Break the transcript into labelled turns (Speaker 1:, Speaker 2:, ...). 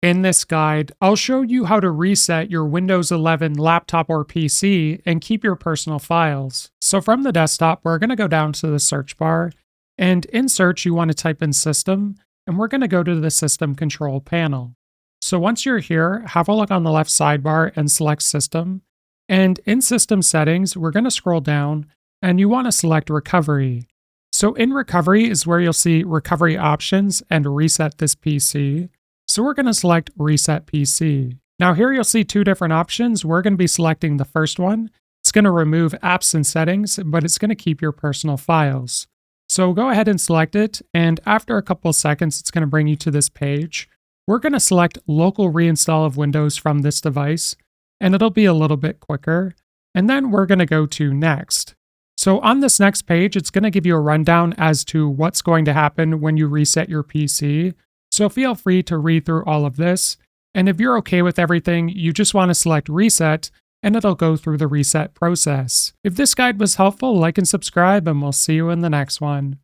Speaker 1: In this guide, I'll show you how to reset your Windows 11 laptop or PC and keep your personal files. So from the desktop, we're going to go down to the search bar, and in search, you want to type in System, and we're going to go to the System Control panel. So once you're here, have a look on the left sidebar and select System. And in System Settings, we're going to scroll down, and you want to select Recovery. So in Recovery is where you'll see Recovery Options and Reset This PC. So we're going to select Reset PC. Now here you'll see two different options. We're going to be selecting the first one. It's going to remove apps and settings, but it's going to keep your personal files. So go ahead and select it, and after a couple of seconds, it's going to bring you to this page. We're going to select Local Reinstall of Windows from this device, and it'll be a little bit quicker. And then we're going to go to Next. So on this next page, it's going to give you a rundown as to what's going to happen when you reset your PC. So feel free to read through all of this, and if you're okay with everything, you just want to select Reset, and it'll go through the reset process. If this guide was helpful, like and subscribe, and we'll see you in the next one.